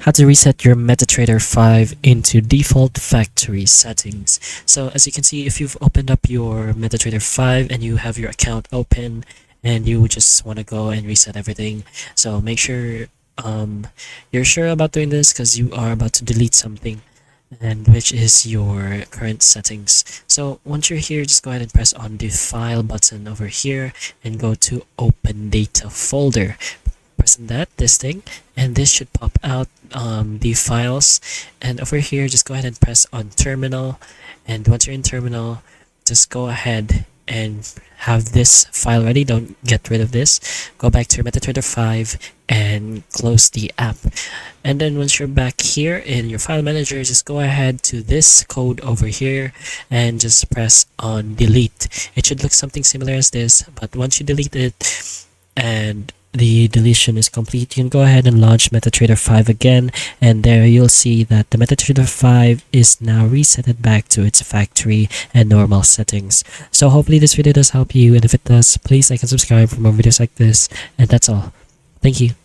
How to reset your MetaTrader 5 into default factory settings. So as you can see, if you've opened up your MetaTrader 5 and you have your account open and you just want to go and reset everything, so make sure you're sure about doing this because you are about to delete something, and which is your current settings. So once you're here, just go ahead and press on the file button over here and go to open data folder. Press on this thing, and this should pop out the files. And over here, just go ahead and press on terminal. And once you're in terminal, just go ahead and have this file ready. Don't get rid of this. Go back to your MetaTrader 5 and close the app. And then once you're back here in your file manager, just go ahead to this code over here and just press on delete. It should look something similar as this, but once you delete it and the deletion is complete, you can go ahead and launch MetaTrader 5 again, and there you'll see that the MetaTrader 5 is now resetted back to its factory and normal settings. So hopefully this video does help you, and if it does, please like and subscribe for more videos like this, and that's all. Thank you.